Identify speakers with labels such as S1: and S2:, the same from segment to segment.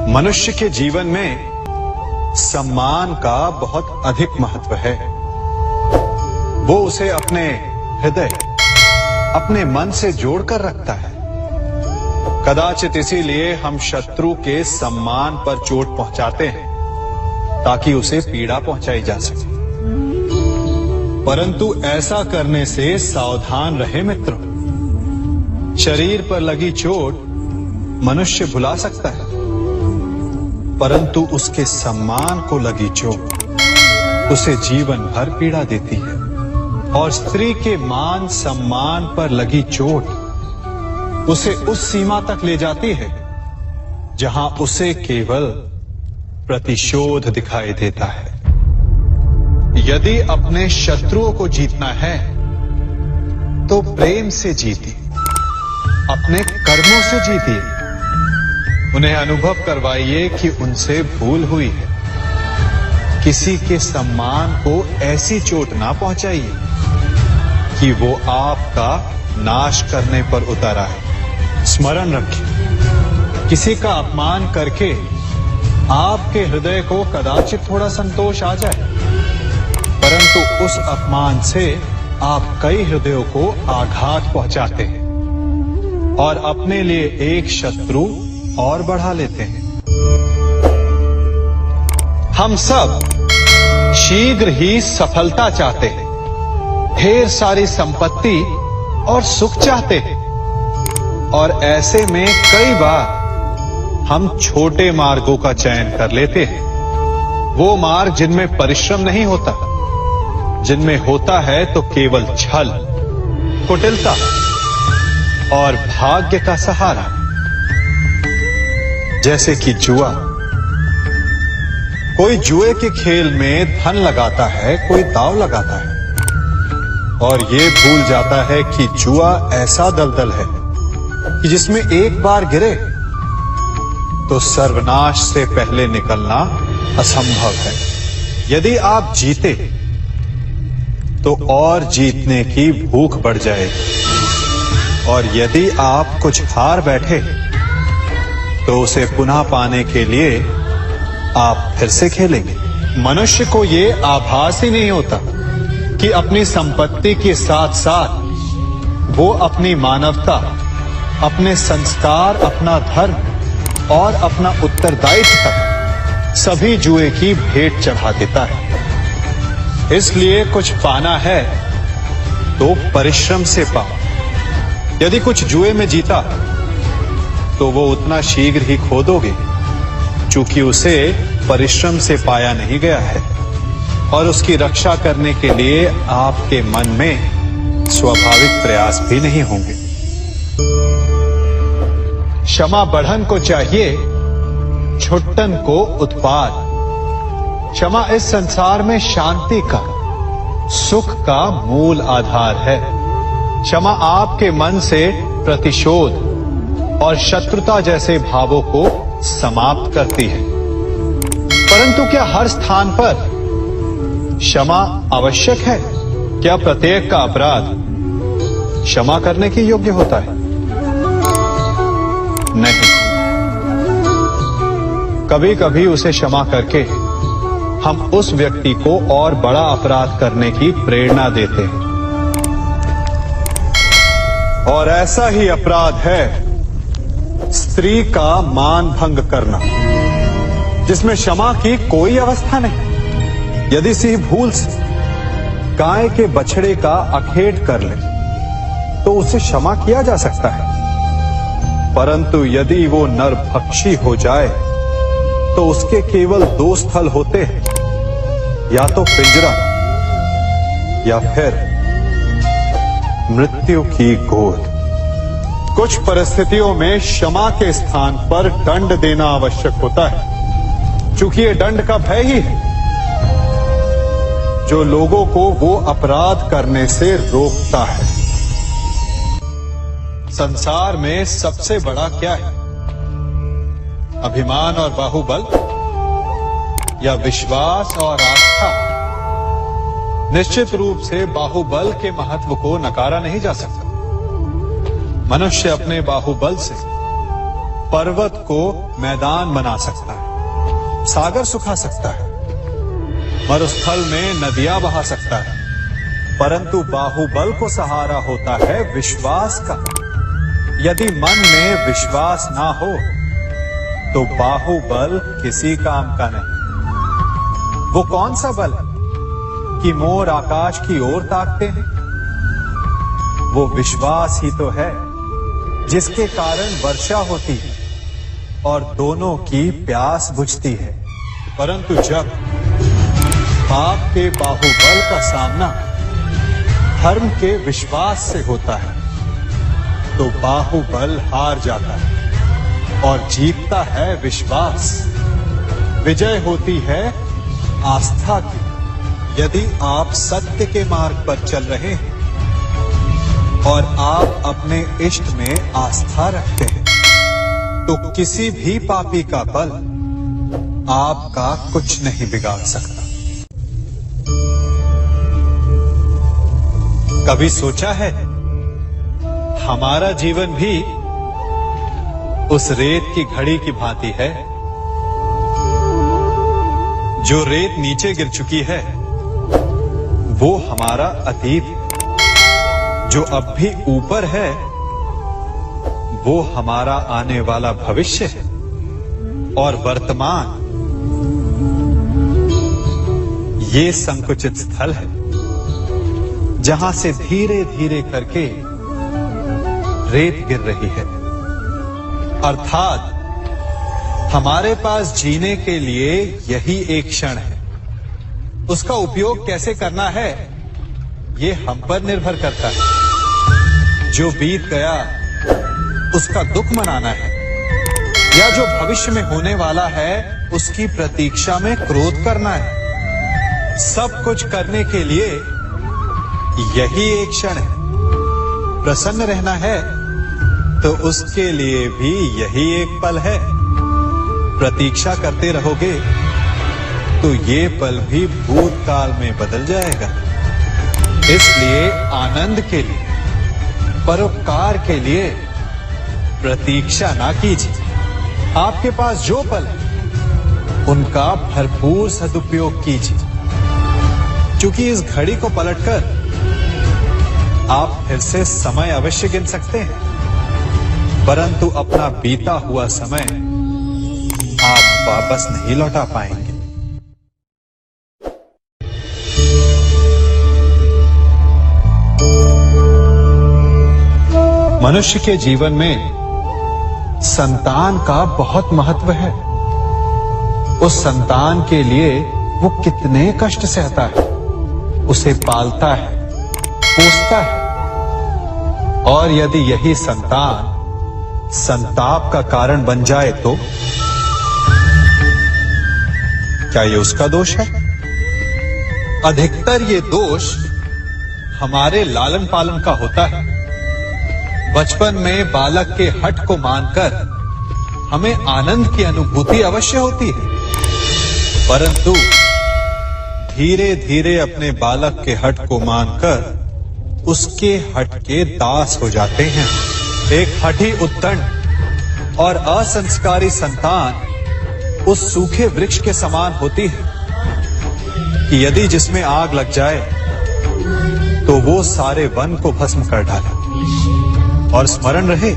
S1: मनुष्य के जीवन में सम्मान का बहुत अधिक महत्व है। वो उसे अपने हृदय, अपने मन से जोड़कर रखता है। कदाचित इसीलिए हम शत्रु के सम्मान पर चोट पहुंचाते हैं ताकि उसे पीड़ा पहुंचाई जा सके। परंतु ऐसा करने से सावधान रहे मित्रों। शरीर पर लगी चोट मनुष्य भुला सकता है, परंतु उसके सम्मान को लगी चोट उसे जीवन भर पीड़ा देती है। और स्त्री के मान सम्मान पर लगी चोट उसे उस सीमा तक ले जाती है जहां उसे केवल प्रतिशोध दिखाई देता है। यदि अपने शत्रुओं को जीतना है तो प्रेम से जीतिए, अपने कर्मों से जीतिए। उन्हें अनुभव करवाइए कि उनसे भूल हुई है। किसी के सम्मान को ऐसी चोट ना पहुंचाइए कि वो आपका नाश करने पर उतर आए। स्मरण रखिए, किसी का अपमान करके आपके हृदय को कदाचित थोड़ा संतोष आ जाए, परंतु उस अपमान से आप कई हृदयों को आघात पहुंचाते हैं और अपने लिए एक शत्रु और बढ़ा लेते हैं। हम सब शीघ्र ही सफलता चाहते हैं, ढेर सारी संपत्ति और सुख चाहते हैं, और ऐसे में कई बार हम छोटे मार्गों का चयन कर लेते हैं। वो मार्ग जिनमें परिश्रम नहीं होता, जिनमें होता है तो केवल छल, कुटिलता और भाग्य का सहारा। जैसे कि जुआ। कोई जुए के खेल में धन लगाता है, कोई दांव लगाता है और ये भूल जाता है कि जुआ ऐसा दलदल है कि जिसमें एक बार गिरे तो सर्वनाश से पहले निकलना असंभव है। यदि आप जीते तो और जीतने की भूख बढ़ जाएगी, और यदि आप कुछ हार बैठे तो उसे पुनः पाने के लिए आप फिर से खेलेंगे। मनुष्य को ये आभास ही नहीं होता कि अपनी संपत्ति के साथ साथ वो अपनी मानवता, अपने संस्कार, अपना धर्म और अपना उत्तरदायित्व सभी जुए की भेंट चढ़ा देता है। इसलिए कुछ पाना है तो परिश्रम से पाओ। यदि कुछ जुए में जीता तो वो उतना शीघ्र ही खो दोगे, चूंकि उसे परिश्रम से पाया नहीं गया है, और उसकी रक्षा करने के लिए आपके मन में स्वाभाविक प्रयास भी नहीं होंगे। क्षमा बढ़न को चाहिए, छुट्टन को उत्पाद। क्षमा इस संसार में शांति का, सुख का मूल आधार है। क्षमा आपके मन से प्रतिशोध और शत्रुता जैसे भावों को समाप्त करती है। परंतु क्या हर स्थान पर क्षमा आवश्यक है? क्या प्रत्येक का अपराध क्षमा करने के योग्य होता है? नहीं। कभी कभी उसे क्षमा करके हम उस व्यक्ति को और बड़ा अपराध करने की प्रेरणा देते हैं, और ऐसा ही अपराध है स्त्री का मान भंग करना, जिसमें क्षमा की कोई अवस्था नहीं। यदि सिंह भूल से गाय के बछड़े का अखेट कर ले तो उसे क्षमा किया जा सकता है, परंतु यदि वो नरभक्षी हो जाए तो उसके केवल दो स्थल होते हैं, या तो पिंजरा या फिर मृत्यु की गोद। कुछ परिस्थितियों में क्षमा के स्थान पर दंड देना आवश्यक होता है, चूंकि ये दंड का भय ही है जो लोगों को वो अपराध करने से रोकता है। संसार में सबसे बड़ा क्या है? अभिमान और बाहुबल, या विश्वास और आस्था? निश्चित रूप से बाहुबल के महत्व को नकारा नहीं जा सकता। मनुष्य अपने बाहुबल से पर्वत को मैदान बना सकता है, सागर सुखा सकता है, मरुस्थल में नदियां बहा सकता है, परंतु बाहुबल को सहारा होता है विश्वास का। यदि मन में विश्वास ना हो तो बाहुबल किसी काम का नहीं। वो कौन सा बल है कि मोर आकाश की ओर ताकते हैं? वो विश्वास ही तो है जिसके कारण वर्षा होती है और दोनों की प्यास बुझती है। परंतु जब पाप के बाहुबल का सामना धर्म के विश्वास से होता है तो बाहुबल हार जाता है और जीतता है विश्वास। विजय होती है आस्था की। यदि आप सत्य के मार्ग पर चल रहे हैं और आप अपने इष्ट में आस्था रखते हैं तो किसी भी पापी का बल आपका कुछ नहीं बिगाड़ सकता। कभी सोचा है हमारा जीवन भी उस रेत की घड़ी की भांति है? जो रेत नीचे गिर चुकी है वो हमारा अतीत है, जो अब भी ऊपर है वो हमारा आने वाला भविष्य है, और वर्तमान ये संकुचित स्थल है जहां से धीरे धीरे करके रेत गिर रही है। अर्थात हमारे पास जीने के लिए यही एक क्षण है। उसका उपयोग कैसे करना है ये हम पर निर्भर करता है। जो बीत गया उसका दुख मनाना है या जो भविष्य में होने वाला है उसकी प्रतीक्षा में क्रोध करना है। सब कुछ करने के लिए यही एक क्षण है। प्रसन्न रहना है तो उसके लिए भी यही एक पल है। प्रतीक्षा करते रहोगे तो ये पल भी भूतकाल में बदल जाएगा। इसलिए आनंद के लिए, परोपकार के लिए प्रतीक्षा ना कीजिए। आपके पास जो पल है उनका भरपूर सदुपयोग कीजिए, क्योंकि इस घड़ी को पलटकर आप फिर से समय अवश्य गिन सकते हैं, परंतु अपना बीता हुआ समय आप वापस नहीं लौटा पाएंगे। मनुष्य के जीवन में संतान का बहुत महत्व है। उस संतान के लिए वो कितने कष्ट सहता है, उसे पालता है, पोसता है, और यदि यही संतान संताप का कारण बन जाए तो क्या ये उसका दोष है? अधिकतर ये दोष हमारे लालन पालन का होता है। बचपन में बालक के हठ को मानकर हमें आनंद की अनुभूति अवश्य होती है, परंतु धीरे धीरे अपने बालक के हठ को मानकर उसके हठ के दास हो जाते हैं। एक हठी उद्दंड और असंस्कारी संतान उस सूखे वृक्ष के समान होती है कि यदि जिसमें आग लग जाए तो वो सारे वन को भस्म कर डाले। और स्मरण रहे,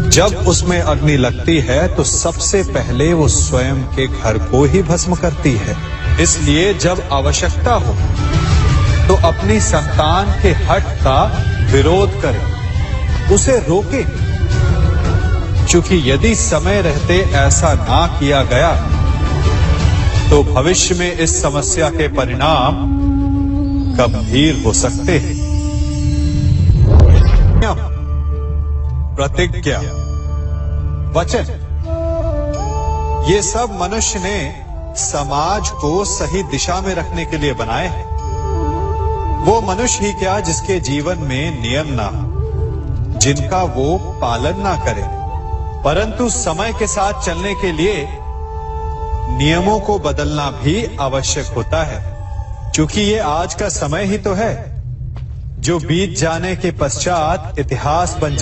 S1: जब उसमें अग्नि लगती है तो सबसे पहले वो स्वयं के घर को ही भस्म करती है। इसलिए जब आवश्यकता हो तो अपनी संतान के हठ का विरोध करें, उसे रोके, क्योंकि यदि समय रहते ऐसा ना किया गया तो भविष्य में इस समस्या के परिणाम गंभीर हो सकते हैं। प्रतिज्ञा, वचन, ये सब मनुष्य ने समाज को सही दिशा में रखने के लिए बनाए हैं। वो मनुष्य ही क्या जिसके जीवन में नियम ना हो, जिनका वो पालन ना करे, परंतु समय के साथ चलने के लिए नियमों को बदलना भी आवश्यक होता है, क्योंकि ये आज का समय ही तो है जो बीत जाने के पश्चात इतिहास बन